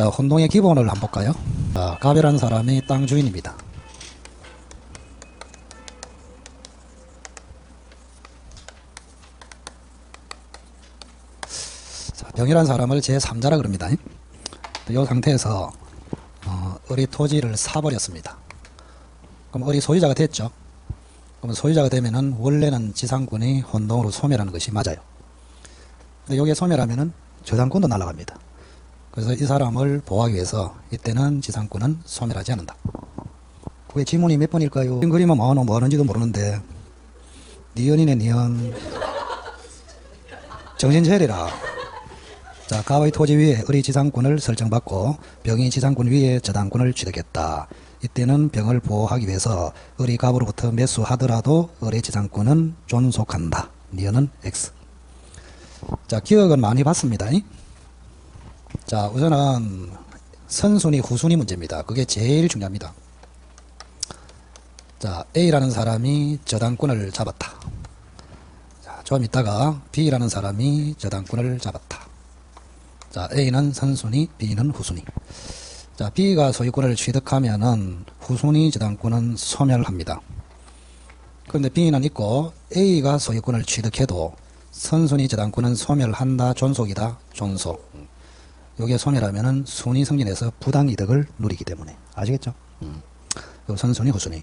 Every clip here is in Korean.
자, 혼동의 기본을 한번 볼까요? 자, 갑이라는 사람이 땅 주인입니다. 자, 병이라는 사람을 제3자라 그럽니다. 이 상태에서 을이 토지를 사버렸습니다. 그럼 을이 소유자가 됐죠. 그럼 소유자가 되면은 원래는 지상권이 혼동으로 소멸하는 것이 맞아요. 근데 여기에 소멸하면은 저당권도 날아갑니다. 그래서 이 사람을 보호하기 위해서 이때는 지상권은 소멸하지 않는다. 그게 지문이 몇 번일까요? 그림은 뭐 하는지도 모르는데 니은이네 니은. 정신 차리라. 자, 갑의 토지 위에 을이 지상권을 설정받고 병이 지상권 위에 저당권을 취득했다. 이때는 병을 보호하기 위해서 을이 갑으로부터 매수하더라도 을의 지상권은 존속한다. 니은은 X. 자, 기억은 많이 봤습니다. 자, 우선은 선순위 후순위 문제입니다. 그게 제일 중요합니다. 자, A라는 사람이 저당권을 잡았다. 자, 좀 이따가 B라는 사람이 저당권을 잡았다. 자, A는 선순위, B는 후순위. 자, B가 소유권을 취득하면은 후순위 저당권은 소멸합니다. 그런데 B는 있고 A가 소유권을 취득해도 선순위 저당권은 소멸한다, 존속이다, 존속. 요게 소멸하면은 순위 승진해서 부당이득을 누리기 때문에. 아시겠죠? 요 선순위, 후순위.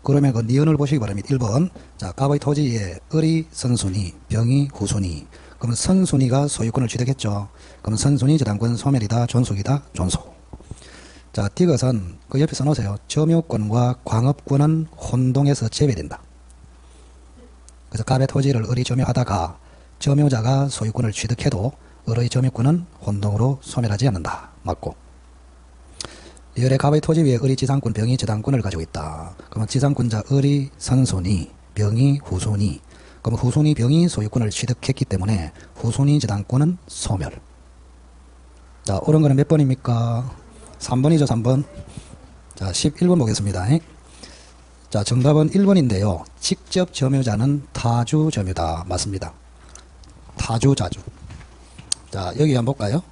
그러면 그 니은을 보시기 바랍니다. 1번. 자, 갑의 토지에 을이 선순위, 병이 후순위. 그러면 선순위가 소유권을 취득했죠. 그럼 선순위 저당권 소멸이다, 존속이다, 존속. 자, 디귿은 그 옆에 써놓으세요. 점유권과 광업권은 혼동해서 제외된다. 그래서 갑의 토지를 을이 점유하다가 점유자가 소유권을 취득해도 을의 점유권은 혼동으로 소멸하지 않는다. 맞고. 열의 갑의 토지 위에 을이 지상권, 병이 저당권을 가지고 있다. 그러면 지상권자 을이 선순위, 병이 후순위. 그럼 후순위 병이 소유권을 취득했기 때문에 후순위 저당권은 소멸. 자, 옳은 거는 몇 번입니까? 3번이죠, 3번. 자, 11번 보겠습니다. 자, 정답은 1번인데요. 직접 점유자는 타주 점유다. 맞습니다. 타주, 자주. 자, 여기 한번 볼까요?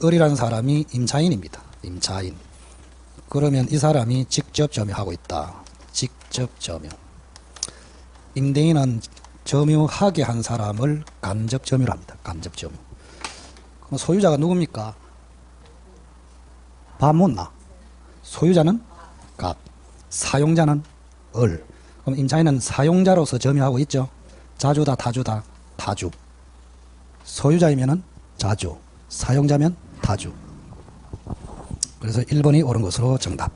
을이라는 사람이 임차인입니다. 임차인. 그러면 이 사람이 직접 점유하고 있다. 직접 점유. 임대인은 점유하게 한 사람을 간접 점유를 합니다. 간접 점유. 그럼 소유자가 누굽니까? 밥 못나. 소유자는 갑. 사용자는 을. 그럼 임차인은 사용자로서 점유하고 있죠. 자주다, 타주다, 타주. 소유자이면은 자주, 사용자면 타주. 그래서 1번이 옳은 것으로 정답.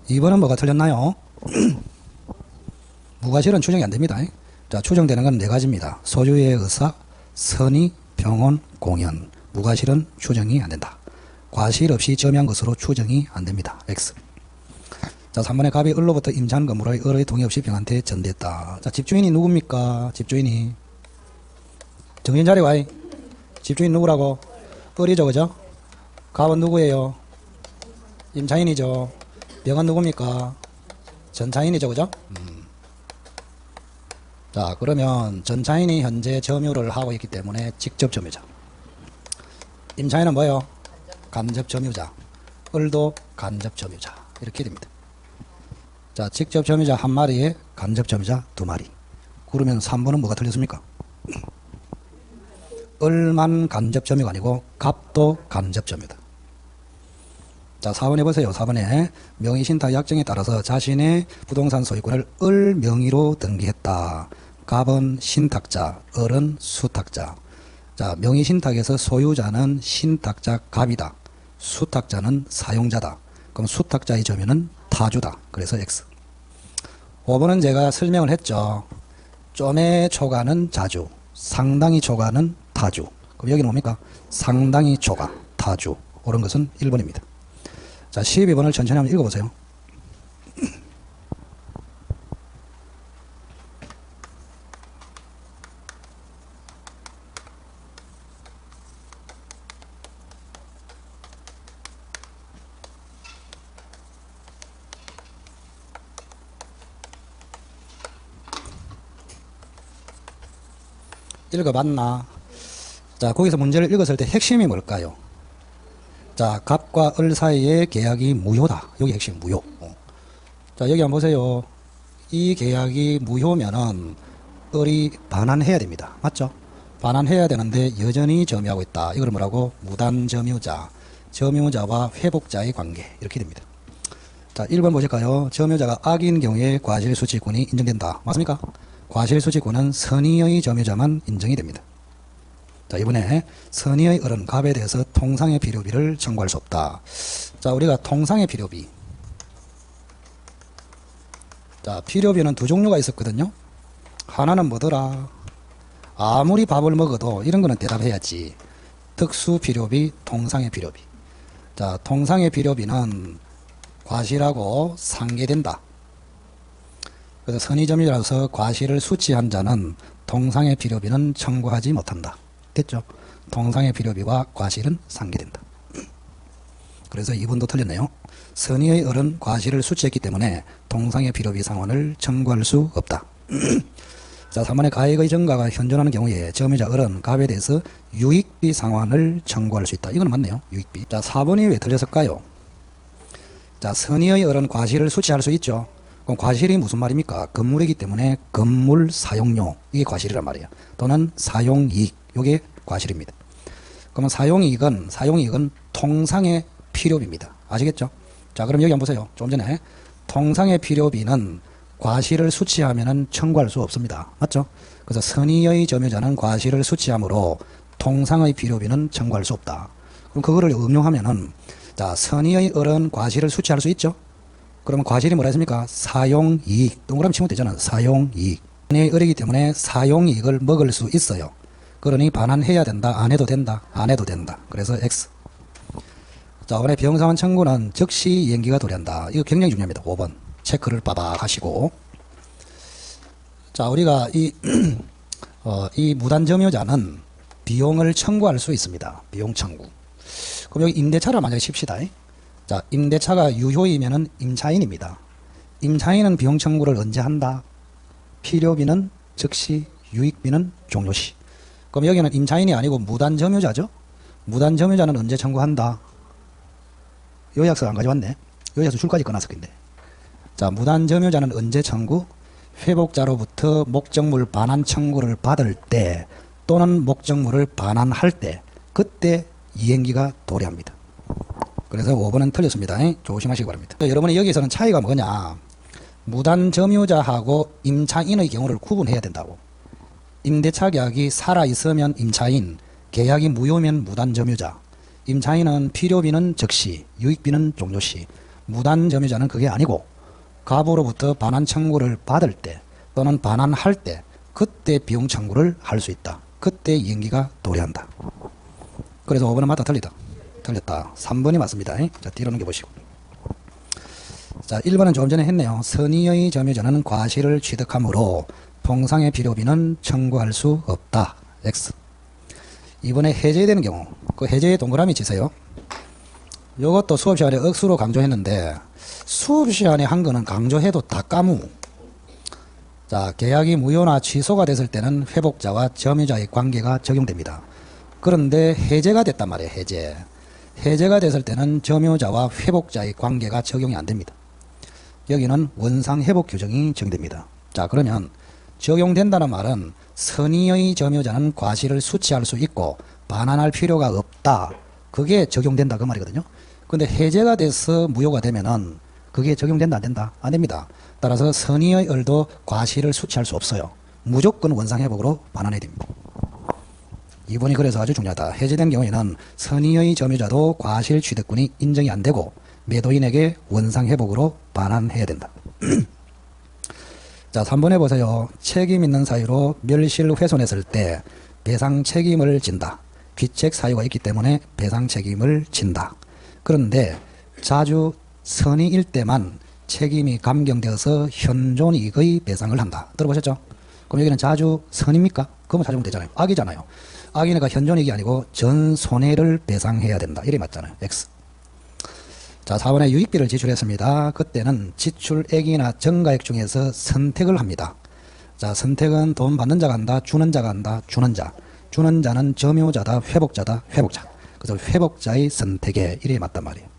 2번은 뭐가 틀렸나요? 무과실은 추정이 안됩니다. 자, 추정되는 건 4가지입니다. 소유의 의사, 선의, 병원, 공연. 무과실은 추정이 안된다. 과실 없이 점유한 것으로 추정이 안됩니다. X. 자, 3번에 갑이 을로부터 임차한 건물을 을의 동의 없이 병한테 전대했다. 자, 집주인이 누굽니까? 집주인이. 정신 차리고 와이. 집주인 누구라고? 을이죠, 그죠? 갑은 누구예요? 임차인이죠. 병은 누굽니까? 전차인이죠, 그죠? 자, 그러면 전차인이 현재 점유를 하고 있기 때문에 직접 점유자. 임차인은 뭐예요? 간접 점유자. 을도 간접 점유자. 이렇게 됩니다. 자, 직접 점유자 1마리에 간접 점유자 2마리. 그러면 3번은 뭐가 틀렸습니까? 을만 간접 점유가 아니고 갑도 간접 점유다. 자, 4번 해보세요. 4번에 명의신탁 약정에 따라서 자신의 부동산 소유권을 을 명의로 등기했다. 갑은 신탁자, 을은 수탁자. 자, 명의신탁에서 소유자는 신탁자 갑이다. 수탁자는 사용자다. 그럼 수탁자의 점유는 타주다. 그래서 X. 5번은 제가 설명을 했죠. 좀의 초과는 자주, 상당히 초과는 타주. 그럼 여기는 뭡니까? 상당히 초과, 타주. 옳은 것은 1번입니다. 자, 12번을 천천히 한번 읽어보세요. 읽어봤나? 자, 거기서 문제를 읽었을 때 핵심이 뭘까요? 자, 갑과 을 사이의 계약이 무효다. 여기 핵심 무효. 자, 여기 한번 보세요. 이 계약이 무효면은 을이 반환해야 됩니다. 맞죠? 반환해야 되는데 여전히 점유하고 있다. 이걸 뭐라고? 무단점유자, 점유자와 회복자의 관계 이렇게 됩니다. 자, 1번 보실까요? 점유자가 악인 경우에 과실수취권이 인정된다. 맞습니까? 과실수취권은 선의의 점유자만 인정이 됩니다. 자, 이번에 선의의 을은 갑에 대해서 통상의 필요비를 청구할 수 없다. 자, 우리가 통상의 필요비. 자, 필요비는 두 종류가 있었거든요. 하나는 뭐더라? 아무리 밥을 먹어도 이런 거는 대답해야지. 특수 필요비, 통상의 필요비. 자, 통상의 필요비는 과실하고 상계된다. 그래서 선의점유자로서 과실을 수취한 자는 통상의 필요비는 청구하지 못한다. 됐죠? 통상의 필요비와 과실은 상계된다. 그래서 2번도 틀렸네요. 선의의 을은 과실을 수취했기 때문에 통상의 필요비 상환을 청구할 수 없다. 자, 3번에 가액의 증가가 현존하는 경우에 점유자 을은 갑에 대해서 유익비 상환을 청구할 수 있다. 이건 맞네요. 유익비. 자, 4번이 왜 틀렸을까요? 자, 선의의 을은 과실을 수취할 수 있죠. 그럼 과실이 무슨 말입니까? 건물이기 때문에 건물 사용료, 이게 과실이란 말이에요. 또는 사용이익, 이게 과실입니다. 그러면 사용이익은 통상의 필요비입니다. 아시겠죠? 자, 그럼 여기 한번 보세요. 좀 전에 통상의 필요비는 과실을 수취하면 청구할 수 없습니다. 맞죠? 그래서 선의의 점유자는 과실을 수취하므로 통상의 필요비는 청구할 수 없다. 그럼 그거를 응용하면은, 자, 선의의 을은 과실을 수취할 수 있죠? 그러면 과실이 뭐라 했습니까? 사용이익. 동그라미 치면 되잖아. 사용이익. 선의의 을이기 때문에 사용이익을 먹을 수 있어요. 그러니 반환해야 된다. 안 해도 된다. 안 해도 된다. 그래서 X. 자, 이번에 비용상환 청구는 즉시 이행기가 도래한다. 이거 굉장히 중요합니다. 5번. 체크를 빠박 하시고. 자, 우리가 이 무단점유자는 비용을 청구할 수 있습니다. 비용 청구. 그럼 여기 임대차를 만약에 칩시다. 자, 임대차가 유효이면은 임차인입니다. 임차인은 비용 청구를 언제 한다? 필요비는 즉시, 유익비는 종료시. 그럼 여기는 임차인이 아니고 무단점유자죠? 무단점유자는 언제 청구한다? 요약서 안 가져왔네. 요약서 줄까지 꺼놨을 건데. 자, 무단점유자는 언제 청구? 회복자로부터 목적물 반환 청구를 받을 때 또는 목적물을 반환할 때, 그때 이행기가 도래합니다. 그래서 5번은 틀렸습니다. 조심하시기 바랍니다. 여러분이 여기서는 차이가 뭐냐? 무단점유자하고 임차인의 경우를 구분해야 된다고. 임대차 계약이 살아있으면 임차인, 계약이 무효면 무단점유자. 임차인은 필요비는 즉시, 유익비는 종료시. 무단점유자는 그게 아니고 갑으로부터 반환 청구를 받을 때 또는 반환할 때, 그때 비용 청구를 할 수 있다. 그때 이행기가 도래한다. 그래서 5번은 맞다, 틀리다. 틀렸다. 3번이 맞습니다. 자, 뒤로 넘겨보시고. 자, 1번은 조금 전에 했네요. 선의의 점유자는 과실을 취득하므로 통상의 필요비는 청구할 수 없다. X. 이번에 해제되는 경우, 그 해제의 동그라미 치세요. 이것도 수업 시간에 억수로 강조했는데 수업 시간에 한 거는 강조해도 다 까무. 자, 계약이 무효나 취소가 됐을 때는 회복자와 점유자의 관계가 적용됩니다. 그런데 해제가 됐단 말이에요. 해제가 됐을 때는 점유자와 회복자의 관계가 적용이 안 됩니다. 여기는 원상회복 규정이 적용됩니다. 자, 그러면 적용된다는 말은 선의의 점유자는 과실을 수취할 수 있고 반환할 필요가 없다. 그게 적용된다 그 말이거든요. 근데 해제가 돼서 무효가 되면은 그게 적용된다 안 된다? 안 됩니다. 따라서 선의의 을도 과실을 수취할 수 없어요. 무조건 원상회복으로 반환해야 됩니다. 2번이 그래서 아주 중요하다. 해제된 경우에는 선의의 점유자도 과실 취득권이 인정이 안 되고 매도인에게 원상회복으로 반환해야 된다. 자, 3번에 보세요. 책임 있는 사유로 멸실훼손했을 때 배상 책임을 진다. 귀책 사유가 있기 때문에 배상 책임을 진다. 그런데 자주 선의일 때만 책임이 감경되어서 현존이익의 배상을 한다. 들어보셨죠? 그럼 여기는 자주 선입니까? 그러면 찾으면 되잖아요. 악이잖아요. 악이니까 현존이익이 아니고 전 손해를 배상해야 된다. 이래 맞잖아요. X. 자, 4번에 유익비를 지출했습니다. 그때는 지출액이나 정가액 중에서 선택을 합니다. 자, 선택은 돈 받는 자가 한다, 주는 자가 한다, 주는 자. 주는 자는 점유자다, 회복자다, 회복자. 그래서 회복자의 선택에 이래 맞단 말이에요.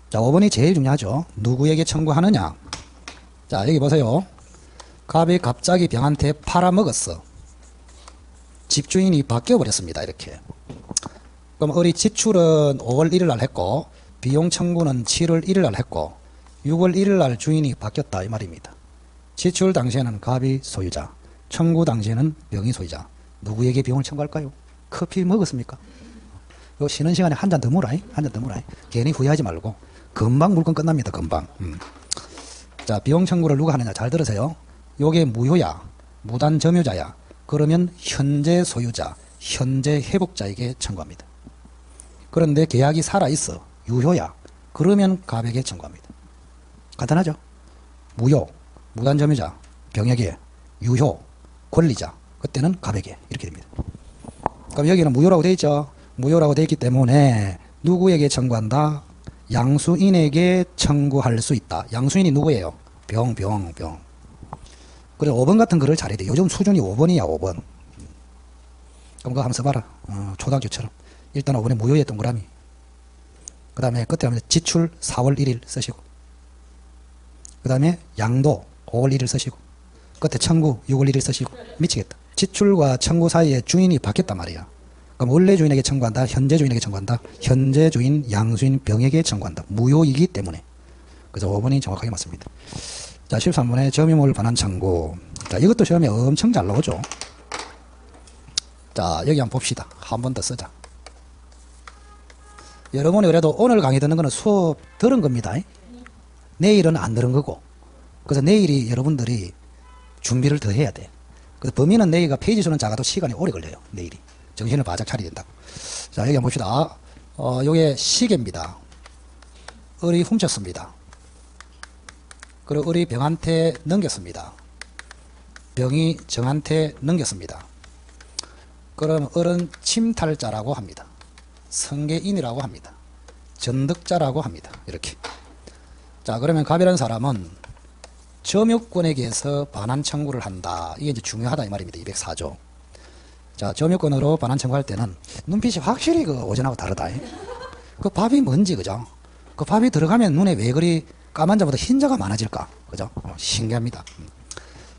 자, 5번이 제일 중요하죠. 누구에게 청구하느냐. 자, 여기 보세요. 갑이 갑자기 병한테 팔아먹었어. 집주인이 바뀌어버렸습니다. 이렇게. 그럼 우리 지출은 5월 1일 날 했고, 비용 청구는 7월 1일 날 했고, 6월 1일 날 주인이 바뀌었다 이 말입니다. 지출 당시에는 갑이 소유자, 청구 당시에는 병이 소유자. 누구에게 비용을 청구할까요? 커피 먹었습니까? 요 쉬는 시간에 한 잔 더 물어라. 한 잔 더 물어라. 괜히 후회하지 말고. 금방 물건 끝납니다. 금방. 자, 비용 청구를 누가 하느냐. 잘 들으세요. 요게 무효야. 무단 점유자야. 그러면 현재 소유자, 현재 회복자에게 청구합니다. 그런데 계약이 살아있어. 유효야. 그러면 갑에게 청구합니다. 간단하죠? 무효, 무단 점유자, 병에게, 유효, 권리자. 그때는 갑에게 이렇게 됩니다. 그럼 여기는 무효라고 되어 있죠? 무효라고 되어 있기 때문에 누구에게 청구한다? 양수인에게 청구할 수 있다. 양수인이 누구예요? 병. 그래 5번 같은 글을 잘해야 돼. 요즘 수준이 5번이야 5번. 그럼 그거 한번 써봐라. 초등학교처럼. 일단 5번에 무효의 동그라미. 그 다음에 끝에 하면 지출 4월 1일 쓰시고, 그 다음에 양도 5월 1일 쓰시고, 끝에 청구 6월 1일 쓰시고. 미치겠다. 지출과 청구 사이에 주인이 바뀌었단 말이야. 그럼 원래 주인에게 청구한다, 현재 주인에게 청구한다, 현재 주인 양수인 병에게 청구한다. 무효이기 때문에. 그래서 5번이 정확하게 맞습니다. 자, 13번에 점유물 반환 청구. 자, 이것도 시험에 엄청 잘 나오죠. 자, 여기 한번 봅시다. 한 번 더 쓰자. 여러분이 그래도 오늘 강의 듣는 거는 수업 들은 겁니다. 내일은 안 들은 거고. 그래서 내일이 여러분들이 준비를 더 해야 돼. 그래서 범위는 내일가 페이지 수는 작아도 시간이 오래 걸려요. 내일이. 정신을 바짝 차려야 된다고. 자, 여기 한번 봅시다. 요게 시계입니다. 을이 훔쳤습니다. 그리고 을이 병한테 넘겼습니다. 병이 정한테 넘겼습니다. 그럼 을은 침탈자라고 합니다. 성계인이라고 합니다. 전득자라고 합니다. 이렇게. 자, 그러면 갑이라는 사람은 점유권에게서 반환 청구를 한다. 이게 이제 중요하다 이 말입니다. 204조. 자, 점유권으로 반환 청구할 때는 눈빛이 확실히 그 오전하고 다르다. 그 밥이 뭔지, 그죠? 그 밥이 들어가면 눈에 왜 그리 까만 자보다 흰자가 많아질까? 그죠? 신기합니다.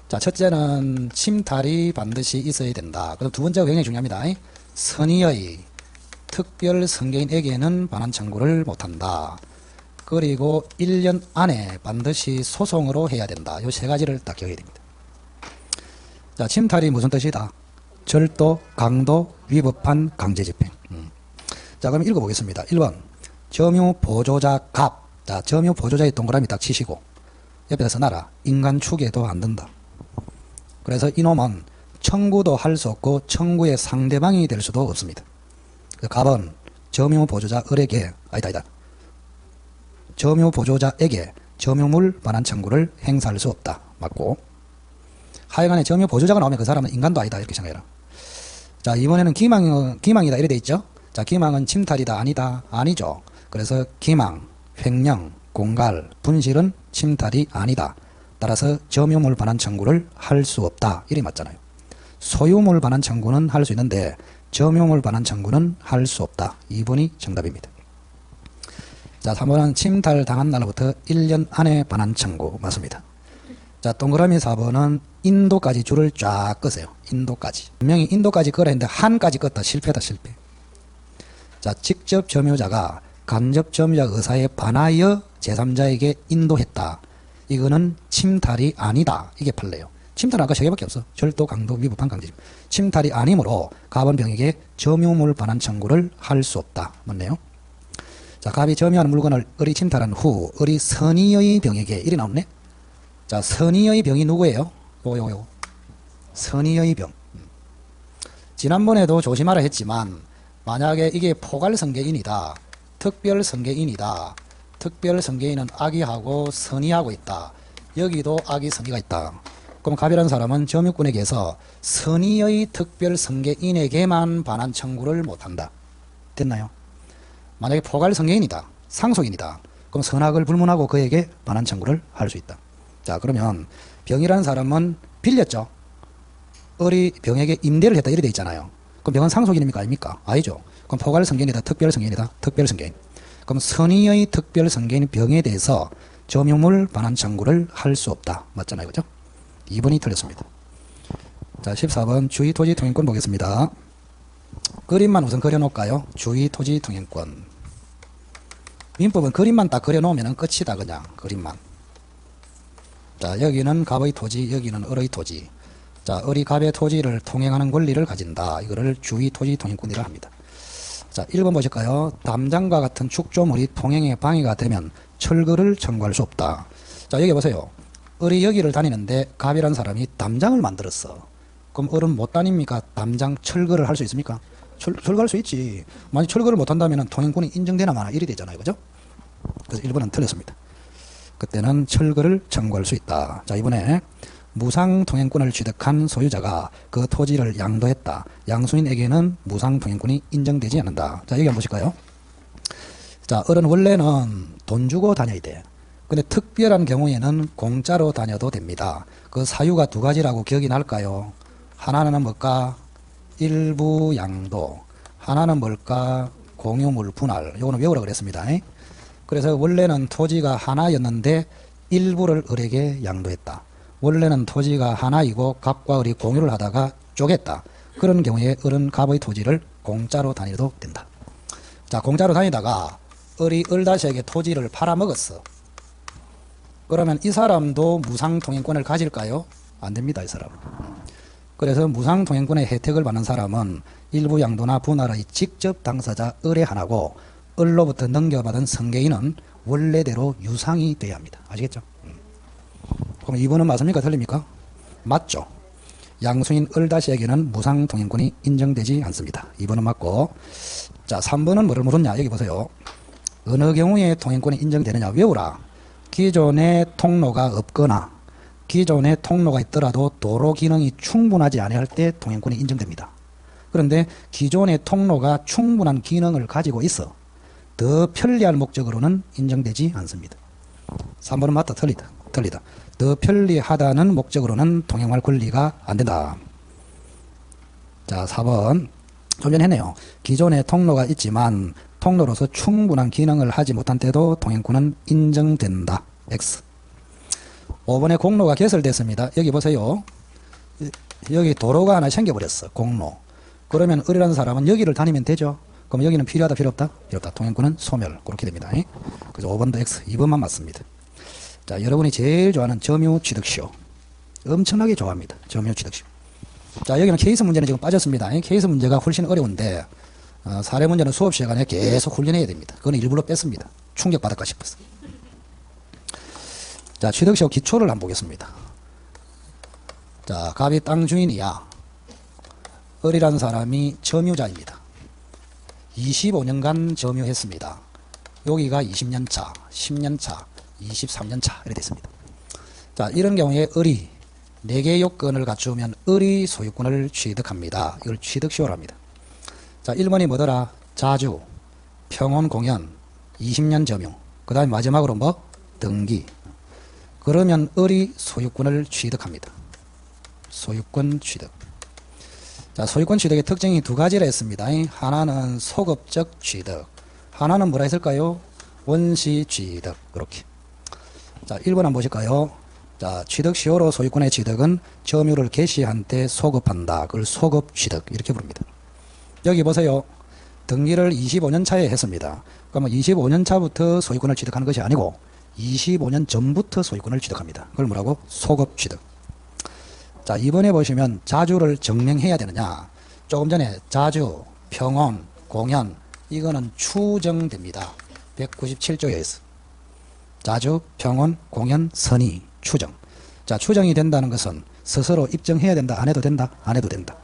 자, 첫째는 침탈이 반드시 있어야 된다. 그럼 두 번째가 굉장히 중요합니다. 선의의 특별 성계인에게는 반환 청구를 못한다. 그리고 1년 안에 반드시 소송으로 해야 된다. 요 세 가지를 딱 기억해야 됩니다. 자, 침탈이 무슨 뜻이다? 절도, 강도, 위법한 강제집행. 자, 그럼 읽어보겠습니다. 1번 점유 보조자 갑. 자, 점유 보조자의 동그라미 딱 치시고 옆에다 써놔라. 인간 추계도 안 된다. 그래서 이놈은 청구도 할 수 없고 청구의 상대방이 될 수도 없습니다. 갑은 점유 보조자 을에게 아니다. 점유 보조자에게 점유물 반환 청구를 행사할 수 없다. 맞고. 하여간에 점유 보조자가 나오면 그 사람은 인간도 아니다. 이렇게 생각해라. 자, 이번에는 기망이다. 이래 돼 있죠? 자, 기망은 침탈이다. 아니다. 아니죠. 그래서 기망, 횡령, 공갈, 분실은 침탈이 아니다. 따라서 점유물 반환 청구를 할 수 없다. 이래 맞잖아요. 소유물 반환 청구는 할 수 있는데 점유물 반환 청구는 할 수 없다. 2번이 정답입니다. 자, 3번은 침탈 당한 날로부터 1년 안에 반환 청구. 맞습니다. 자, 동그라미 4번은 인도까지 줄을 쫙 끄세요. 인도까지. 분명히 인도까지 끄라 했는데 한까지 껐다. 실패다, 실패. 자, 직접 점유자가 간접 점유자 의사에 반하여 제3자에게 인도했다. 이거는 침탈이 아니다. 이게 판례요. 침탈은 아까 3개밖에 없어. 절도, 강도, 위법한 강제집. 침탈이 아니므로 갑은 병에게 점유물 반환 청구를 할 수 없다. 맞네요. 자, 갑이 점유하는 물건을 을이 침탈한 후 을이 선의의 병에게 이리 나오네. 자, 선의의 병이 누구예요? 요거. 선의의 병. 지난번에도 조심하라 했지만 만약에 이게 포괄성계인이다. 특별성계인이다. 특별성계인은 악의하고 선의하고 있다. 여기도 악의 선의가 있다. 그럼 갑이라는 사람은 점유권에게서 선의의 특별성계인에게만 반환 청구를 못한다. 됐나요? 만약에 포괄성계인이다. 상속인이다. 그럼 선악을 불문하고 그에게 반환 청구를 할 수 있다. 자, 그러면 병이라는 사람은 빌렸죠. 을이 병에게 임대를 했다 이래 돼 있잖아요. 그럼 병은 상속인입니까 아닙니까? 아니죠. 그럼 포괄성견이다 특별성견이다 특별성견. 그럼 선의의 특별성견인 병에 대해서 점유물 반환 청구를 할 수 없다. 맞잖아요. 그죠? 2번이 틀렸습니다. 자 14번 주의 토지 통행권 보겠습니다. 그림만 우선 그려놓을까요? 주의 토지 통행권. 민법은 그림만 딱 그려놓으면 끝이다. 그냥 그림만. 자 여기는 갑의 토지, 여기는 을의 토지. 자 을이 갑의 토지를 통행하는 권리를 가진다. 이거를 주의 토지 통행권이라 합니다. 자 1번 보실까요? 담장과 같은 축조물이 통행에 방해가 되면 철거를 청구할 수 없다. 자 여기 보세요. 을이 여기를 다니는데 갑이라는 사람이 담장을 만들었어. 그럼 을은 못 다닙니까? 담장 철거를 할 수 있습니까? 철거할 수 있지. 만약 철거를 못한다면 통행권이 인정되나 마나 이리 되잖아요. 그죠? 그래서 1번은 틀렸습니다. 그때는 철거를 청구할 수 있다. 자 이번에 무상통행권을 취득한 소유자가 그 토지를 양도했다. 양수인에게는 무상통행권이 인정되지 않는다. 자 여기 한번 보실까요? 자 을은 원래는 돈 주고 다녀야 돼. 근데 특별한 경우에는 공짜로 다녀도 됩니다. 그 사유가 두 가지라고 기억이 날까요? 하나는 뭘까? 일부 양도. 하나는 뭘까? 공유물 분할. 요거는 외우라 그랬습니다. 그래서 원래는 토지가 하나였는데 일부를 을에게 양도했다. 원래는 토지가 하나이고 갑과 을이 공유를 하다가 쪼갰다. 그런 경우에 을은 갑의 토지를 공짜로 다녀도 된다. 자 공짜로 다니다가 을이 을다시에게 토지를 팔아먹었어. 그러면 이 사람도 무상통행권을 가질까요? 안 됩니다. 이 사람은. 그래서 무상통행권의 혜택을 받는 사람은 일부 양도나 분할의 직접 당사자 을의 하나고 을로부터 넘겨받은 성계인은 원래대로 유상이 돼야 합니다. 아시겠죠? 그럼 2번은 맞습니까? 틀립니까? 맞죠. 양수인 을다시에게는 무상통행권이 인정되지 않습니다. 2번은 맞고. 자 3번은 뭐를 물었냐. 여기 보세요. 어느 경우에 통행권이 인정되느냐. 외우라. 기존의 통로가 없거나 기존의 통로가 있더라도 도로 기능이 충분하지 아니할 때 통행권이 인정됩니다. 그런데 기존의 통로가 충분한 기능을 가지고 있어 더 편리할 목적으로는 인정되지 않습니다. 3번은 맞다. 틀리다. 더 편리하다는 목적으로는 통행할 권리가 안 된다. 자 4번 좀 전에 했네요. 기존에 통로가 있지만 통로로서 충분한 기능을 하지 못한 때도 통행권은 인정된다. X. 5번에 공로가 개설됐습니다. 여기 보세요. 여기 도로가 하나 생겨버렸어. 공로. 그러면 을이라는 사람은 여기를 다니면 되죠. 그럼 여기는 필요하다 필요 없다? 필요 없다. 통행권은 소멸. 그렇게 됩니다. 그래서 5번도 X. 2번만 맞습니다. 자 여러분이 제일 좋아하는 점유 취득시효. 엄청나게 좋아합니다. 점유 취득시효. 자 여기는 케이스 문제는 지금 빠졌습니다. 케이스 문제가 훨씬 어려운데 사례 문제는 수업 시간에 계속 훈련해야 됩니다. 그건 일부러 뺐습니다. 충격받을까 싶어서. 자 취득시효 기초를 한번 보겠습니다. 자 갑이 땅 주인이야. 을이라는 사람이 점유자입니다. 25년간 점유했습니다. 여기가 20년차, 10년차, 23년차 이렇게 됐습니다. 자 이런 경우에 을이 4개의 요건을 갖추면 을이 소유권을 취득합니다. 이걸 취득시효를 합니다. 자 1번이 뭐더라? 자주, 평온 공연, 20년 점유. 그 다음에 마지막으로 뭐? 등기. 그러면 을이 소유권을 취득합니다. 소유권 취득. 자 소유권 취득의 특징이 두 가지라 했습니다. 하나는 소급적 취득. 하나는 뭐라 했을까요? 원시 취득. 이렇게. 자 1번 한번 보실까요? 자 취득시효로 소유권의 취득은 점유를 개시한 때 소급한다. 그걸 소급 취득 이렇게 부릅니다. 여기 보세요. 등기를 25년 차에 했습니다. 그러면 25년 차부터 소유권을 취득하는 것이 아니고 25년 전부터 소유권을 취득합니다. 그걸 뭐라고? 소급 취득. 자 이번에 보시면 자주를 정명해야 되느냐. 조금 전에 자주, 평온, 공연 이거는 추정됩니다. 197조에 의해서. 자주, 평온, 공연, 선의, 추정. 자 추정이 된다는 것은 스스로 입증해야 된다. 안 해도 된다. 안 해도 된다.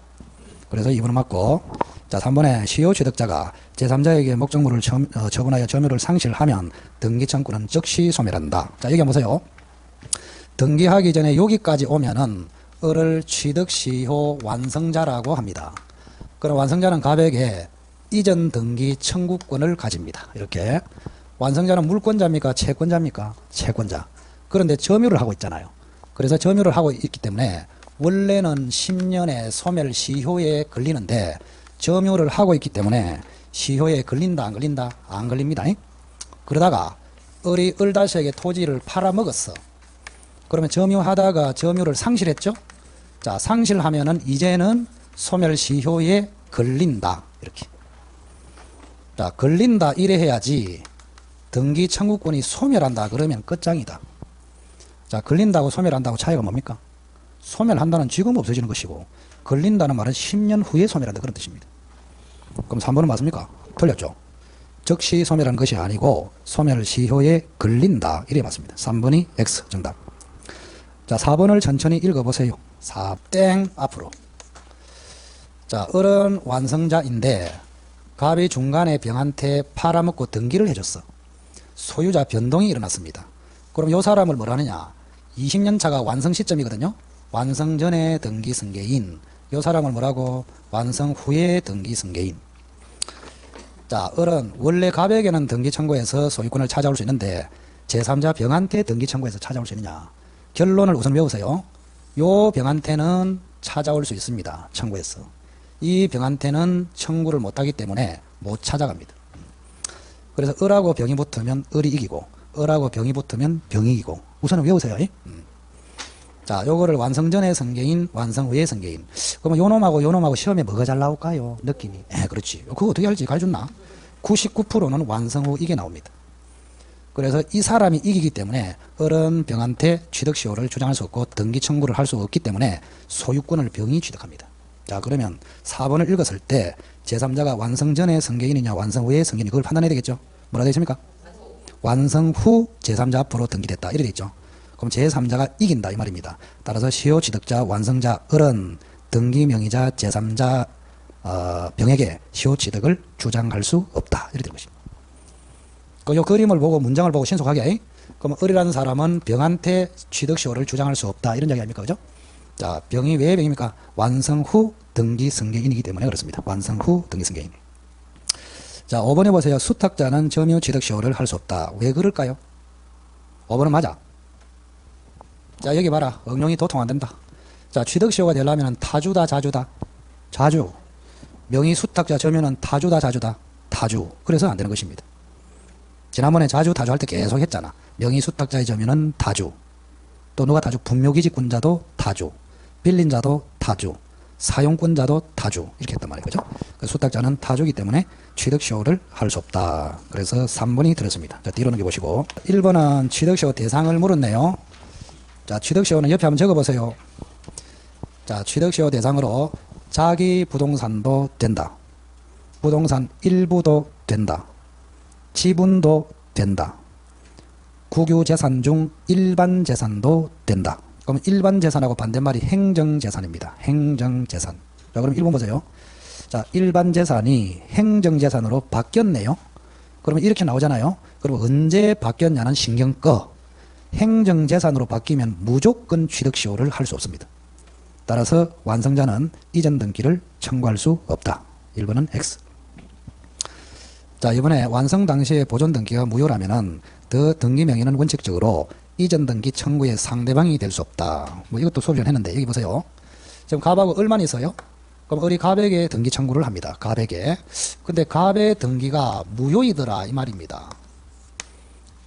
그래서 2번은 맞고. 자 3번에 시효 취득자가 제3자에게 목적물을 처분하여 점유를 상실하면 등기청구는 즉시 소멸한다. 자 여기 한번 보세요. 등기하기 전에 여기까지 오면은 을을 취득시효 완성자라고 합니다. 그럼 완성자는 갑에게 이전 등기 청구권을 가집니다. 이렇게. 완성자는 물권자입니까? 채권자입니까? 채권자. 그런데 점유를 하고 있잖아요. 그래서 점유를 하고 있기 때문에 원래는 10년의 소멸시효에 걸리는데 점유를 하고 있기 때문에 시효에 걸린다 안 걸린다? 안 걸립니다. 그러다가 을다시에게 토지를 팔아먹었어. 그러면 점유하다가 점유를 상실했죠. 자, 상실하면은 이제는 소멸시효에 걸린다 이렇게. 자, 걸린다 이래 해야지. 등기 청구권이 소멸한다 그러면 끝장이다. 자, 걸린다고 소멸한다고 차이가 뭡니까? 소멸한다는 지금 없어지는 것이고 걸린다는 말은 10년 후에 소멸한다 그런 뜻입니다. 그럼 3번은 맞습니까? 틀렸죠. 즉시 소멸하는 것이 아니고 소멸시효에 걸린다 이래 맞습니다. 3번이 X 정답. 자, 4번을 천천히 읽어보세요. 4땡 앞으로. 자, 을은 완성자인데 갑이 중간에 병한테 팔아먹고 등기를 해줬어. 소유자 변동이 일어났습니다. 그럼 이 사람을 뭐라느냐? 20년 차가 완성 시점이거든요. 완성 전에 등기 승계인. 이 사람을 뭐라고? 완성 후에 등기 승계인. 자, 을은 원래 갑에게는 등기 청구해서 소유권을 찾아올 수 있는데 제3자 병한테 등기 청구해서 찾아올 수 있느냐? 결론을 우선 외우세요. 요 병한테는 찾아올 수 있습니다. 청구해서. 이 병한테는 청구를 못하기 때문에 못 찾아갑니다. 그래서 을하고 병이 붙으면 을이 이기고 을하고 병이 붙으면 병이 이기고 우선은 외우세요. 자, 요거를 완성 전에 승계인, 완성 후에 승계인. 그러면 요놈하고 시험에 뭐가 잘 나올까요? 느낌이. 그렇지. 그거 어떻게 할지 가르쳤나? 99%는 완성 후 이게 나옵니다. 그래서 이 사람이 이기기 때문에 을은 병한테 취득시효를 주장할 수 없고 등기 청구를 할 수 없기 때문에 소유권을 병이 취득합니다. 자, 그러면 4번을 읽었을 때 제3자가 완성 전에 승계인이냐 완성 후에 승계인이 그걸 판단해야 되겠죠. 뭐라 되어 있습니까? 완성 후 제3자 앞으로 등기됐다 이래 되어 있죠. 그럼 제3자가 이긴다 이 말입니다. 따라서 시효 취득자 완성자 을은 등기 명의자 제3자 병에게 시효 취득을 주장할 수 없다 이래 되는 것입니다. 요 그림을 보고 문장을 보고 신속하게. 그럼 을이라는 사람은 병한테 취득시효를 주장할 수 없다 이런 이야기 아닙니까? 그죠? 자, 병이 왜 병입니까? 완성 후 등기 승계인이기 때문에 그렇습니다. 완성 후 등기 승계인. 자, 5번에 보세요. 수탁자는 점유 취득시효를 할 수 없다. 왜 그럴까요? 5번은 맞아. 자, 여기 봐라. 응용이 도통 안 된다. 자, 취득시효가 되려면 타주다 자주다? 자주. 명의 수탁자 점유는 타주다 자주다? 타주. 그래서 안 되는 것입니다. 지난번에 자주 타주 할 때 계속 했잖아. 명의 수탁자의 점유는 타주. 또 누가 타주? 분묘기지권자도 타주. 빌린 자도 타주. 사용권자도 타주. 이렇게 했단 말이에요. 그죠? 수탁자는 타주이기 때문에 취득시효를 할 수 없다. 그래서 3번이 들었습니다. 자, 뒤로 넘겨보시고. 1번은 취득시효 대상을 물었네요. 자, 취득시효는 옆에 한번 적어보세요. 자, 취득시효 대상으로 자기 부동산도 된다. 부동산 일부도 된다. 지분도 된다. 국유재산 중 일반 재산도 된다. 그럼 일반 재산하고 반대말이 행정재산입니다. 행정재산. 자, 그럼 1번 보세요. 자, 일반 재산이 행정재산으로 바뀌었네요. 그러면 이렇게 나오잖아요. 그럼 언제 바뀌었냐는 신경 꺼. 행정재산으로 바뀌면 무조건 취득시효를 할 수 없습니다. 따라서 완성자는 이전 등기를 청구할 수 없다. 1번은 X. 자, 이번에 완성 당시에 보존 등기가 무효라면은 더 등기 명의는 원칙적으로 이전 등기 청구의 상대방이 될 수 없다. 뭐 이것도 소비를 했는데 여기 보세요. 지금 갑하고 을만 있어요. 그럼 을이 갑에게 등기 청구를 합니다. 갑에게. 근데 갑의 등기가 무효이더라 이 말입니다.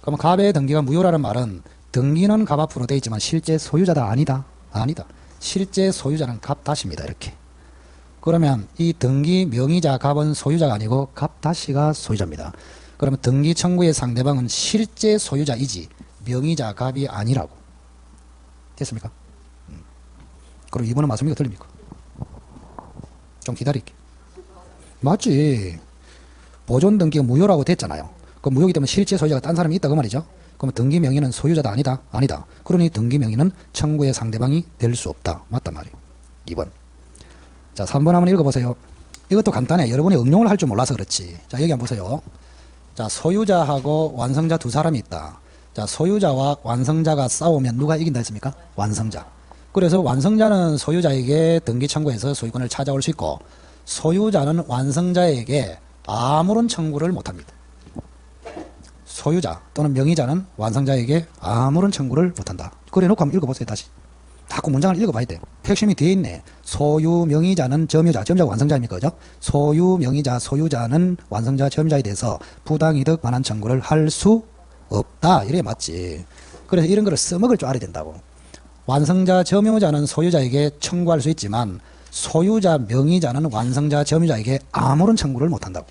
그럼 갑의 등기가 무효라는 말은 등기는 갑 앞으로 돼 있지만 실제 소유자다 아니다? 아니다. 실제 소유자는 갑 다시입니다. 이렇게. 그러면 이 등기 명의자 갑은 소유자가 아니고 갑 다시가 소유자입니다. 그러면 등기 청구의 상대방은 실제 소유자이지 명의자 갑이 아니라고. 됐습니까? 그럼 2번은 맞습니까? 틀립니까? 좀 기다릴게. 맞지. 보존 등기가 무효라고 됐잖아요. 그럼 무효이기 때문에 실제 소유자가 딴 사람이 있다 그 말이죠. 그러면 등기 명의는 소유자다 아니다? 아니다. 그러니 등기 명의는 청구의 상대방이 될 수 없다. 맞단 말이에요. 2번. 자, 3번 한번 읽어보세요. 이것도 간단해. 여러분이 응용을 할 줄 몰라서 그렇지. 자, 여기 한번 보세요. 자, 소유자하고 완성자 두 사람이 있다. 자, 소유자와 완성자가 싸우면 누가 이긴다 했습니까? 완성자. 그래서 완성자는 소유자에게 등기 청구해서 소유권을 찾아올 수 있고 소유자는 완성자에게 아무런 청구를 못합니다. 소유자 또는 명의자는 완성자에게 아무런 청구를 못한다. 그래 놓고 한번 읽어보세요. 다시. 자꾸 문장을 읽어봐야 돼. 핵심이 뒤에 있네. 소유 명의자는 점유자, 점유자가 완성자입니까? 그죠? 소유 명의자, 소유자는 완성자, 점유자에 대해서 부당이득 반환 청구를 할 수 없다. 이래 맞지. 그래서 이런 거를 써먹을 줄 알아야 된다고. 완성자, 점유자는 소유자에게 청구할 수 있지만 소유자, 명의자는 완성자, 점유자에게 아무런 청구를 못한다고.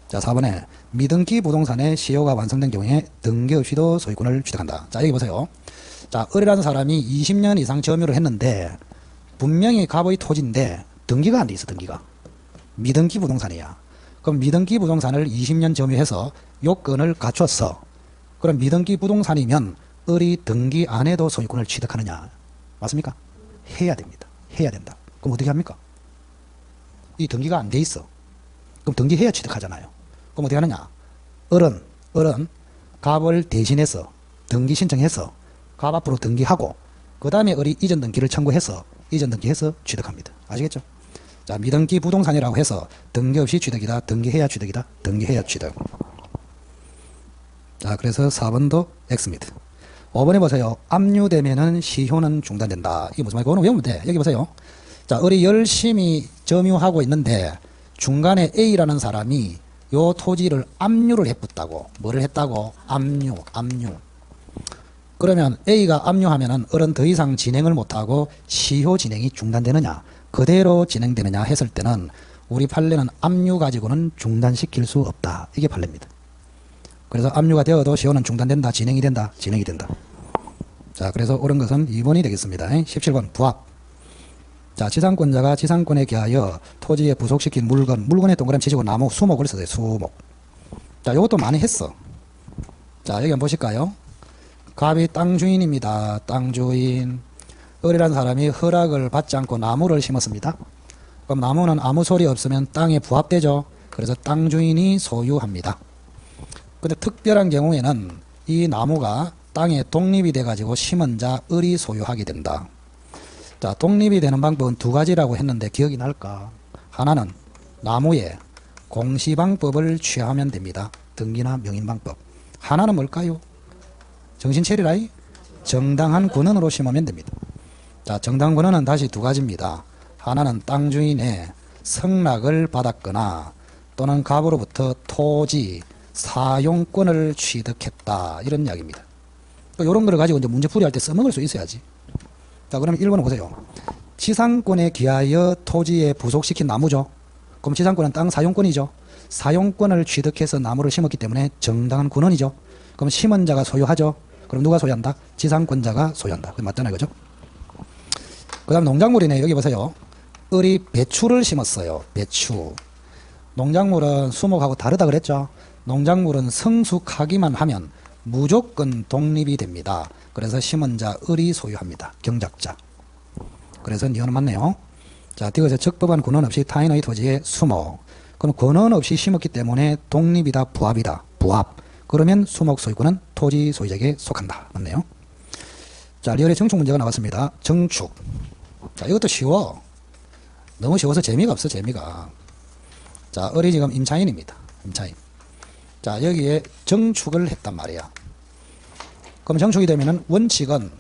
자, 4번에 미등기 부동산의 시효가 완성된 경우에 등기 없이도 소유권을 취득한다. 자, 여기 보세요. 자, 을이라는 사람이 20년 이상 점유를 했는데 분명히 갑의 토지인데 등기가 안 돼 있어. 등기가 미등기 부동산이야. 그럼 미등기 부동산을 20년 점유해서 요건을 갖췄어. 그럼 미등기 부동산이면 을이 등기 안 해도 소유권을 취득하느냐? 맞습니까? 해야 됩니다. 해야 된다. 그럼 어떻게 합니까? 이 등기가 안 돼 있어. 그럼 등기해야 취득하잖아요. 그럼 어떻게 하느냐? 을은 갑을 대신해서 등기 신청해서 갑 앞으로 등기하고 그 다음에 을이 이전 등기를 청구해서 이전 등기해서 취득합니다. 아시겠죠? 자, 미등기 부동산이라고 해서 등기 없이 취득이다. 등기해야 취득이다. 등기해야 취득. 자, 그래서 4번도 X입니다. 5번에 보세요. 압류되면은 시효는 중단된다. 이게 무슨 말이고? 오늘 외우면 돼. 여기 보세요. 자, 을이 열심히 점유하고 있는데 중간에 A라는 사람이 요 토지를 압류를 해붙다고. 뭐를 했다고? 압류. 그러면 A가 압류하면은 을은 더 이상 진행을 못하고 시효 진행이 중단되느냐, 그대로 진행되느냐 했을 때는 우리 판례는 압류 가지고는 중단시킬 수 없다. 이게 판례입니다. 그래서 압류가 되어도 시효는 중단된다, 진행이 된다, 진행이 된다. 자, 그래서 옳은 것은 2번이 되겠습니다. 17번 부합. 자, 지상권자가 지상권에 기하여 토지에 부속시킨 물건에 동그라미 치시고 나무, 수목을 썼어요. 수목. 자, 요것도 많이 했어. 자, 여기 한번 보실까요? 갑이 땅 주인입니다. 땅 주인. 을이라는 사람이 허락을 받지 않고 나무를 심었습니다. 그럼 나무는 아무 소리 없으면 땅에 부합되죠. 그래서 땅 주인이 소유합니다. 근데 특별한 경우에는 이 나무가 땅에 독립이 돼가지고 심은 자 을이 소유하게 된다. 자, 독립이 되는 방법은 두 가지라고 했는데 기억이 날까? 하나는 나무에 공시방법을 취하면 됩니다. 등기나 명인방법. 하나는 뭘까요? 정신 차리라이. 정당한 권한으로 심으면 됩니다. 자, 정당한 권한은 다시 두 가지입니다. 하나는 땅 주인의 승낙을 받았거나 또는 갑으로부터 토지 사용권을 취득했다. 이런 이야기입니다. 이런 거를 가지고 이제 문제 풀이할 때 써먹을 수 있어야지. 자, 그러면 1번을 보세요. 지상권에 기하여 토지에 부속시킨 나무죠. 그럼 지상권은 땅 사용권이죠. 사용권을 취득해서 나무를 심었기 때문에 정당한 권한이죠. 그럼 심은 자가 소유하죠. 그럼 누가 소유한다? 지상권자가 소유한다. 그게 맞잖아요. 그죠? 그 다음 농작물이네. 여기 보세요. 을이 배추를 심었어요. 배추. 농작물은 수목하고 다르다 그랬죠. 농작물은 성숙하기만 하면 무조건 독립이 됩니다. 그래서 심은 자 을이 소유합니다. 경작자. 그래서 니은은 맞네요. 자, 뒤에서 적법한 권한 없이 타인의 토지에 수목. 그럼 권한 없이 심었기 때문에 독립이다, 부합이다. 부합. 그러면 수목 소유권은 토지 소유자에게 속한다. 맞네요. 자, 리얼의 정축 문제가 나왔습니다. 정축. 자, 이것도 쉬워. 너무 쉬워서 재미가 없어, 재미가. 자, 을이 지금 임차인입니다. 임차인. 자, 여기에 정축을 했단 말이야. 그럼 정축이 되면은 원칙은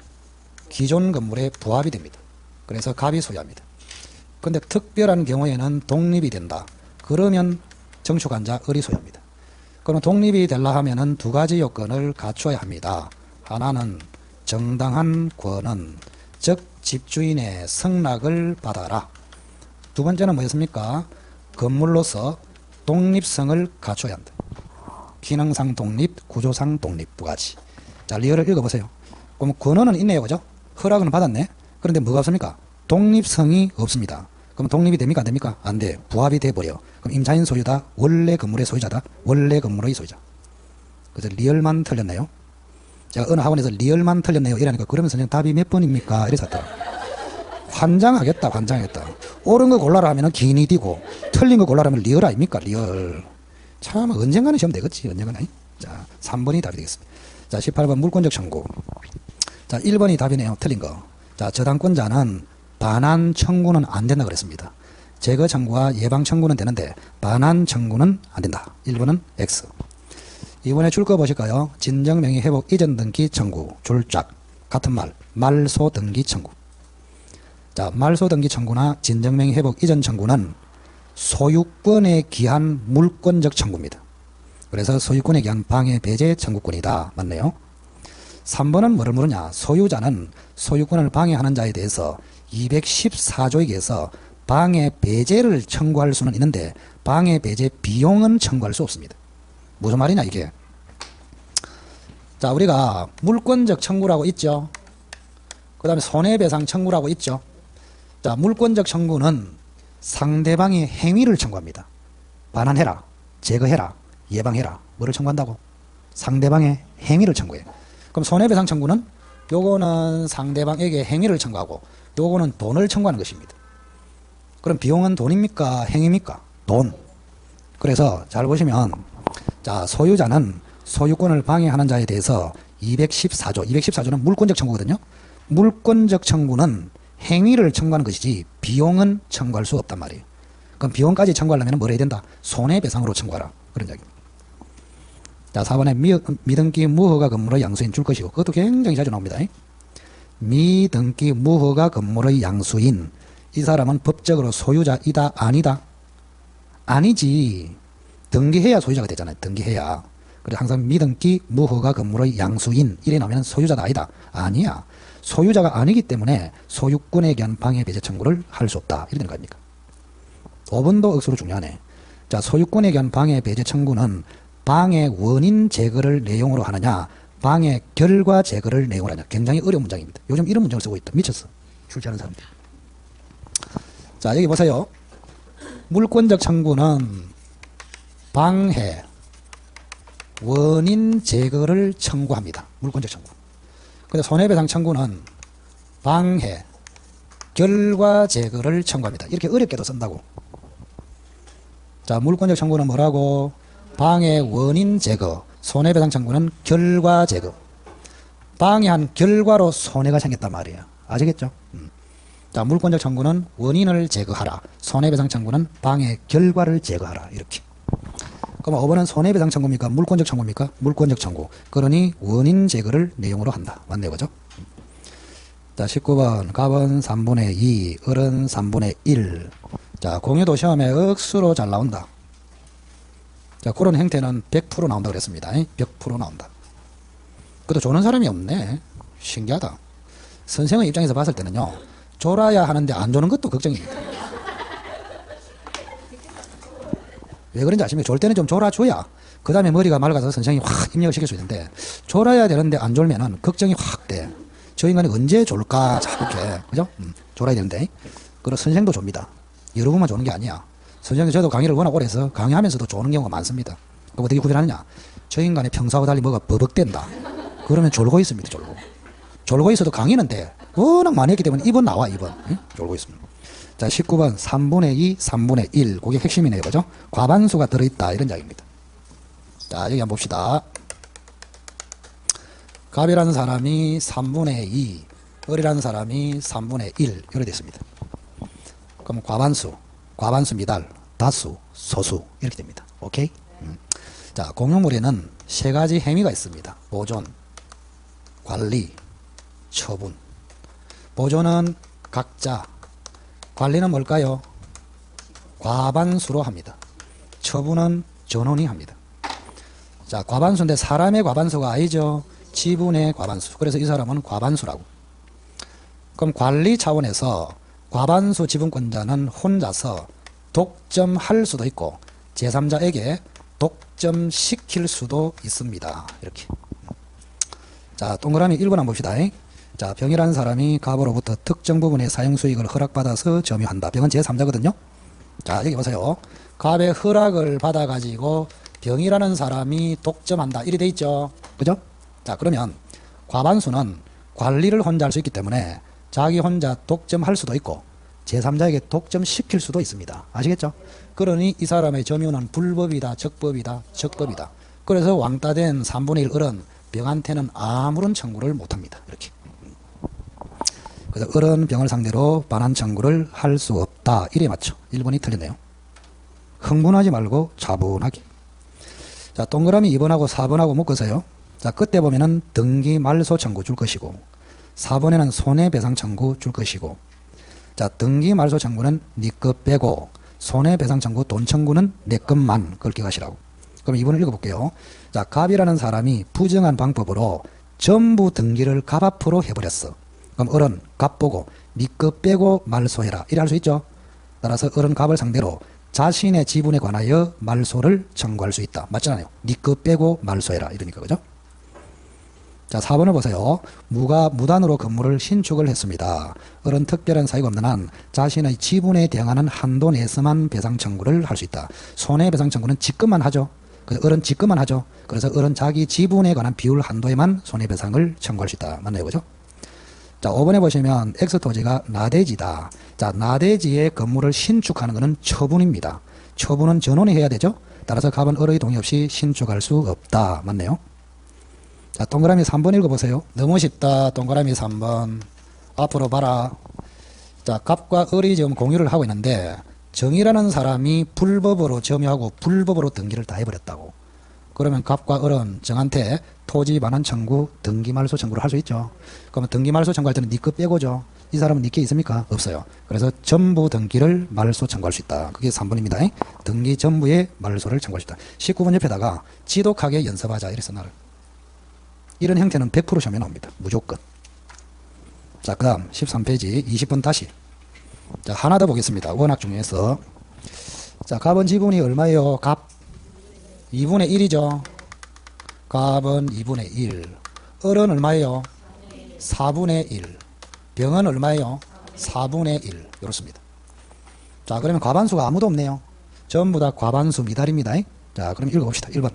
기존 건물에 부합이 됩니다. 그래서 갑이 소유합니다. 근데 특별한 경우에는 독립이 된다. 그러면 정축한 자 을이 소유합니다. 그럼 독립이 되려 하면은 두 가지 요건을 갖춰야 합니다. 하나는 정당한 권한, 즉 집주인의 승낙을 받아라. 두 번째는 뭐였습니까? 건물로서 독립성을 갖춰야 한다. 기능상 독립, 구조상 독립 두 가지. 자, 리얼을 읽어보세요. 그럼 권한은 있네요. 그죠? 허락은 받았네. 그런데 뭐가 없습니까? 독립성이 없습니다. 그럼 독립이 됩니까? 안 됩니까? 안 돼. 부합이 돼버려. 그럼 임차인 소유다. 원래 건물의 소유자다. 원래 건물의 소유자. 그래서 리얼만 틀렸네요. 제가 어느 학원에서 리얼만 틀렸네요. 이러니까 그러면 선생님 답이 몇 번입니까? 이래서 했다. 환장하겠다. 환장하겠다. 옳은 거 골라라 하면 기인이 띠고 틀린 거 골라라 하면 리얼 아닙니까? 리얼. 참 언젠가는 시험 되겠지. 언젠가는. 자, 3번이 답이 되겠습니다. 자, 18번 물권적 청구. 자, 1번이 답이네요. 틀린 거. 자, 저당권자는 반환 청구는 안 된다 그랬습니다. 제거 청구와 예방 청구는 되는데 반환 청구는 안 된다. 1번은 X. 이번에 줄 거 보실까요? 진정명의 회복 이전 등기 청구. 줄짝. 같은 말, 말소 등기 청구. 자, 말소 등기 청구나 진정명의 회복 이전 청구는 소유권에 기한 물권적 청구입니다. 그래서 소유권에 기한 방해 배제 청구권이다. 맞네요. 3번은 뭐를 물으냐? 소유자는 소유권을 방해하는 자에 대해서 214조에 의해서 방해 배제를 청구할 수는 있는데 방해 배제 비용은 청구할 수 없습니다. 무슨 말이냐 이게? 자, 우리가 물권적 청구라고 있죠. 그 다음에 손해배상 청구라고 있죠. 자, 물권적 청구는 상대방의 행위를 청구합니다. 반환해라, 제거해라, 예방해라. 뭐를 청구한다고? 상대방의 행위를 청구해. 그럼 손해배상 청구는 요거는 상대방에게 행위를 청구하고 요거는 돈을 청구하는 것입니다. 그럼 비용은 돈입니까? 행위입니까? 돈. 그래서 잘 보시면 자, 소유자는 소유권을 방해하는 자에 대해서 214조는 물권적 청구거든요. 물권적 청구는 행위를 청구하는 것이지 비용은 청구할 수 없단 말이에요. 그럼 비용까지 청구하려면 뭘 해야 된다? 손해배상으로 청구하라. 그런 이야기입니다. 자, 4번에 미등기 무허가 건물의 양수인 줄 것이고, 그것도 굉장히 자주 나옵니다. 미등기 무허가 건물의 양수인, 이 사람은 법적으로 소유자이다 아니다? 아니지. 등기해야 소유자가 되잖아요. 등기해야. 그래서 항상 미등기 무허가 건물의 양수인 이래 나오면 소유자다 아니다? 아니야. 소유자가 아니기 때문에 소유권에 대한 방해 배제 청구를 할 수 없다. 이런 거 아닙니까? 5번도 억수로 중요하네. 자, 소유권에 대한 방해 배제 청구는 방해 원인 제거를 내용으로 하느냐, 방해 결과 제거를 내용으로 하느냐. 굉장히 어려운 문장입니다. 요즘 이런 문장을 쓰고 있다. 미쳤어. 출제하는 사람들. 자, 여기 보세요. 물권적 청구는 방해 원인 제거를 청구합니다. 물권적 청구. 근데 손해배상 청구는 방해 결과 제거를 청구합니다. 이렇게 어렵게도 쓴다고. 자, 물권적 청구는 뭐라고? 방해 원인 제거, 손해배상 청구는 결과 제거. 방해한 결과로 손해가 생겼단 말이에요. 아시겠죠? 자, 물권적 청구는 원인을 제거하라. 손해배상 청구는 방해 결과를 제거하라. 이렇게. 그럼 5번은 손해배상 청구입니까? 물권적 청구입니까? 물권적 청구. 그러니 원인 제거를 내용으로 한다. 맞네요. 그죠? 자, 19번. 갑은 3분의 2, 을은 3분의 1. 자, 공유도 시험에 억수로 잘 나온다. 자, 그런 행태는 100% 나온다고 그랬습니다. 100% 나온다. 그래도 조는 사람이 없네. 신기하다. 선생의 입장에서 봤을 때는요, 졸아야 하는데 안 조는 것도 걱정입니다. 왜 그런지 아십니까? 졸 때는 좀 졸아줘야 그 다음에 머리가 맑아서 선생님이 확 입력을 시킬 수 있는데, 졸아야 되는데 안 졸면은 걱정이 확 돼. 저 인간이 언제 졸까? 자꾸 이렇게. 그죠? 졸아야 되는데. 그리고 선생도 좁니다. 여러 번만 조는 게 아니야. 선생님, 저도 강의를 워낙 오래 해서 강의하면서도 조는 경우가 많습니다. 그럼 어떻게 구별하느냐? 저 인간의 평소하고 달리 뭐가 버벅댄다. 그러면 졸고 있습니다. 졸고 있어도 강의는 돼. 워낙 많이 했기 때문에 2번 나와. 2번. 응? 졸고 있습니다. 자, 19번 3분의 2, 3분의 1. 그게 핵심이네요. 그죠? 과반수가 들어있다. 이런 이야기입니다. 자, 여기 한번 봅시다. 갑이라는 사람이 3분의 2, 을이라는 사람이 3분의 1. 이렇게 됐습니다. 그럼 과반수, 과반수 미달, 다수, 소수 이렇게 됩니다. 오케이? 자, 공유물에는 세 가지 행위가 있습니다. 보존, 관리, 처분. 보존은 각자, 관리는 뭘까요? 과반수로 합니다. 처분은 전원이 합니다. 자, 과반수인데 사람의 과반수가 아니죠. 지분의 과반수. 그래서 이 사람은 과반수라고. 그럼 관리 차원에서 과반수 지분권자는 혼자서 독점할 수도 있고 제3자에게 독점시킬 수도 있습니다. 이렇게. 자, 동그라미 1번 한번 봅시다. 자, 병이라는 사람이 갑으로부터 특정 부분의 사용수익을 허락받아서 점유한다. 병은 제3자거든요. 자, 여기 보세요. 갑의 허락을 받아가지고 병이라는 사람이 독점한다. 이리 돼 있죠. 그죠? 자, 그러면 과반수는 관리를 혼자 할 수 있기 때문에 자기 혼자 독점할 수도 있고 제3자에게 독점시킬 수도 있습니다. 아시겠죠? 그러니 이 사람의 점유는 불법이다, 적법이다, 적법이다. 그래서 왕따 된 3분의 1 을은 병한테는 아무런 청구를 못합니다. 이렇게. 그래서 을은 병을 상대로 반환 청구를 할 수 없다. 이래 맞죠? 1번이 틀렸네요. 흥분하지 말고 차분하게. 자, 동그라미 2번하고 4번하고 묶으세요. 자, 끝에 보면은 등기 말소 청구 줄 것이고 4번에는 손해배상 청구 줄 것이고, 자, 등기 말소 청구는 네 것 빼고, 손해배상 청구 돈 청구는 내 것만 그걸 기억하시라고. 그럼 2번을 읽어볼게요. 자, 갑이라는 사람이 부정한 방법으로 전부 등기를 갑 앞으로 해버렸어. 그럼 을은 갑 보고 네 것 빼고 말소해라 이래 할 수 있죠. 따라서 을은 갑을 상대로 자신의 지분에 관하여 말소를 청구할 수 있다. 맞잖아요. 네 것 빼고 말소해라 이러니까. 그죠? 자, 4번을 보세요. 무가 무단으로 건물을 신축을 했습니다. 을은 특별한 사유가 없는 한 자신의 지분에 대항하는 한도 내에서만 배상 청구를 할 수 있다. 손해배상 청구는 직급만 하죠. 그래서 을은 직급만 하죠. 그래서 을은 자기 지분에 관한 비율 한도에만 손해배상을 청구할 수 있다. 맞나요? 그죠? 자, 5번에 보시면 X토지가 나대지다. 자, 나대지의 건물을 신축하는 것은 처분입니다. 처분은 전원이 해야 되죠. 따라서 갑은 을의 동의 없이 신축할 수 없다. 맞네요. 자, 동그라미 3번 읽어보세요. 너무 쉽다. 동그라미 3번. 앞으로 봐라. 자, 갑과 을이 지금 공유를 하고 있는데 정이라는 사람이 불법으로 점유하고 불법으로 등기를 다 해버렸다고. 그러면 갑과 을은 정한테 토지 반환 청구, 등기 말소 청구를 할 수 있죠. 그러면 등기 말소 청구할 때는 네 것 빼고죠. 이 사람은 네 게 있습니까? 없어요. 그래서 전부 등기를 말소 청구할 수 있다. 그게 3번입니다. 등기 전부의 말소를 청구할 수 있다. 19번 옆에다가 지독하게 연습하자 이래서 나를. 이런 형태는 100% 시험에 나옵니다. 무조건. 자, 그 다음 13페이지 20번 다시. 자, 하나 더 보겠습니다. 원학 중에서. 자, 갑은 지분이 얼마예요? 갑 2분의 1이죠. 갑은 2분의 1. 을은 얼마예요? 4분의 1. 병은 얼마예요? 4분의 1. 이렇습니다. 자, 그러면 과반수가 아무도 없네요. 전부 다 과반수 미달입니다. 자, 그럼 읽어봅시다. 1번.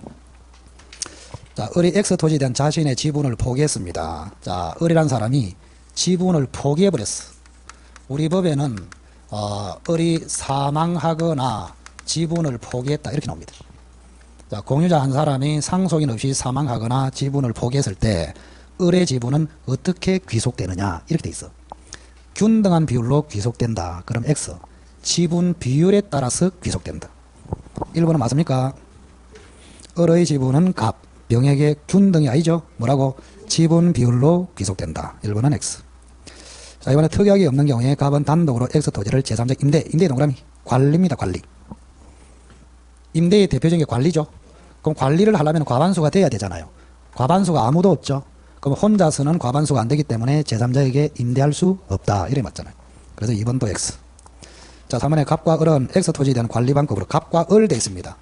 자, 을이 X토지에 대한 자신의 지분을 포기했습니다. 자, 을이란 사람이 지분을 포기해버렸어. 우리 법에는 을이 사망하거나 지분을 포기했다 이렇게 나옵니다. 자, 공유자 한 사람이 상속인 없이 사망하거나 지분을 포기했을 때 을의 지분은 어떻게 귀속되느냐 이렇게 돼 있어. 균등한 비율로 귀속된다. 그럼 X 지분 비율에 따라서 귀속된다. 1번은 맞습니까? 을의 지분은 갑, 병에게 균등이 아니죠. 뭐라고? 지분 비율로 귀속된다. 1번은 X. 자, 이번에 특약이 없는 경우에 갑은 단독으로 X토지를 제3자 임대 동그라미 관리입니다. 관리. 임대의 대표적인 게 관리죠. 그럼 관리를 하려면 과반수가 돼야 되잖아요. 과반수가 아무도 없죠. 그럼 혼자서는 과반수가 안 되기 때문에 제3자에게 임대할 수 없다. 이래 맞잖아요. 그래서 2번도 X. 자, 3번에 갑과 을은 X토지에 대한 관리 방법으로 갑과 을 돼 있습니다.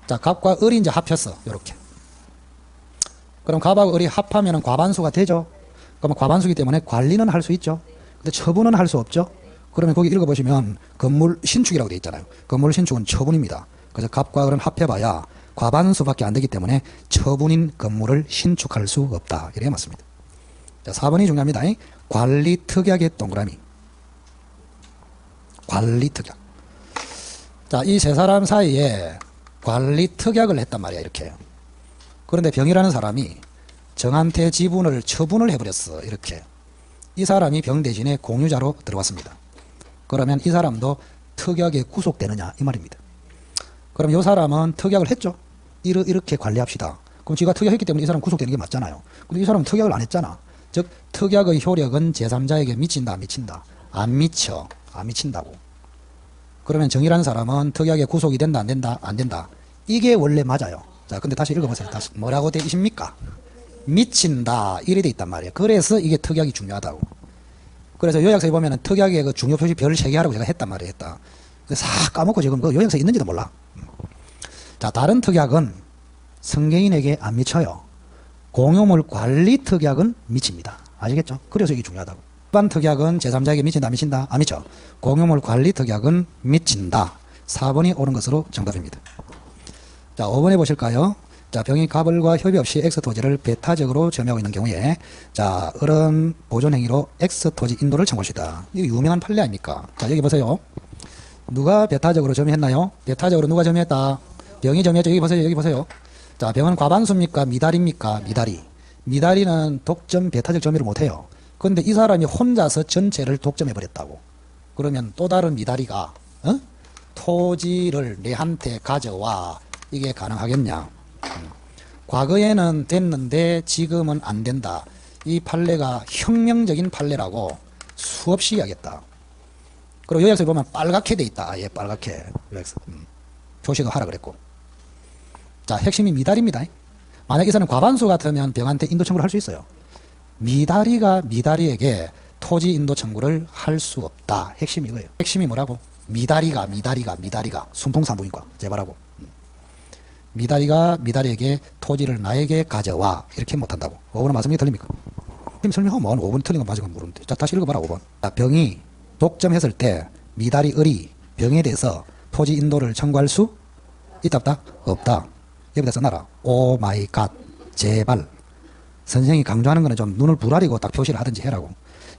자, 갑과 을이 이제 합쳤어. 요렇게. 그럼 갑하고 을이 합하면 과반수가 되죠. 그럼 과반수기 때문에 관리는 할 수 있죠. 근데 처분은 할 수 없죠. 그러면 거기 읽어보시면 건물 신축이라고 되어 있잖아요. 건물 신축은 처분입니다. 그래서 갑과 을은 합해봐야 과반수밖에 안 되기 때문에 처분인 건물을 신축할 수 없다. 이래야 맞습니다. 자, 4번이 중요합니다. 관리 특약의 동그라미. 관리 특약. 자, 이 세 사람 사이에 관리 특약을 했단 말이야. 이렇게. 그런데 병이라는 사람이 정한테 지분을 처분을 해버렸어. 이렇게. 이 사람이 병 대신에 공유자로 들어왔습니다. 그러면 이 사람도 특약에 구속되느냐 이 말입니다. 그럼 이 사람은 특약을 했죠. 이렇게 관리합시다. 그럼 지가 특약했기 때문에 이 사람 구속되는 게 맞잖아요. 근데 이 사람은 특약을 안 했잖아. 즉 특약의 효력은 제3자에게 미친다 안 미친다? 안 미쳐. 안 미친다고. 그러면 정이라는 사람은 특약에 구속이 된다 안 된다? 안 된다. 이게 원래 맞아요. 자, 근데 다시 읽어보세요. 다시 뭐라고 되어 있습니까? 미친다 이래 돼 있단 말이에요. 그래서 이게 특약이 중요하다고. 그래서 요약서에 보면은 특약의 그 중요 표시 별 3개 하라고 제가 했단 말이에요. 했다. 싹 까먹고 지금 그 요약서에 있는지도 몰라. 자, 다른 특약은 성경인에게 안 미쳐요. 공유물 관리 특약은 미칩니다. 아시겠죠? 그래서 이게 중요하다고. 일반 특약은 제3자에게 미친다 안 미친다? 안 미쳐. 공유물 관리 특약은 미친다. 4번이 옳은 것으로 정답입니다. 자, 5번에 보실까요? 자, 병이 갑을과 협의 없이 X토지를 배타적으로 점유하고 있는 경우에 자, 을은 보존행위로 X토지 인도를 청구할 수 있다. 이거 유명한 판례 아닙니까? 자, 여기 보세요. 누가 배타적으로 점유했나요? 배타적으로 누가 점유했다? 병이 점유했죠. 여기 보세요. 여기 보세요. 자, 병은 과반수입니까? 미달입니까? 미달이. 미달이는 독점 배타적 점유를 못해요. 그런데 이 사람이 혼자서 전체를 독점해버렸다고. 그러면 또 다른 미달이가 토지를 내한테 가져와. 이게 가능하겠냐? 과거에는 됐는데 지금은 안 된다. 이 판례가 혁명적인 판례라고 수없이 이야기했다. 그리고 요약서에 보면 빨갛게 돼 있다. 예, 빨갛게. 요약서. 표시도 하라 그랬고. 자, 핵심이 미달입니다. 만약 이사는 과반수 같으면 병한테 인도 청구를 할 수 있어요. 미달이가 미달이에게 토지 인도 청구를 할 수 없다. 핵심이 이거예요. 핵심이 뭐라고? 미달이가 순풍산부인과 제발하고. 미달이가 미달이에게 토지를 나에게 가져와. 이렇게 못한다고. 5번은 말씀이 틀립니까? 지금 설명하면 5번 틀린 건 맞은 건 모르는데. 자, 다시 읽어봐라. 5번. 자, 병이 독점했을 때 미달이 을이 병에 대해서 토지 인도를 청구할 수 있다 없다? 없다. 여기다 써놔라. 오 마이 갓. 제발. 선생이 강조하는 거는 좀 눈을 부라리고 딱 표시를 하든지 해라고.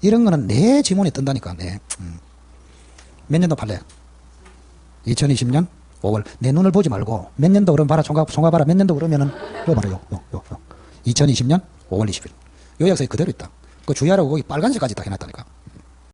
이런 거는 내 지문에 뜬다니까. 네. 몇 년도 판례? 2020년 5월. 내 눈을 보지 말고 몇 년도 그러면 봐라. 총각 봐라. 몇 년도 그러면은 이거 봐라. 2020년 5월 20일. 요약서에 그대로 있다. 그 주의하라고 거기 빨간색까지 딱 해놨다니까.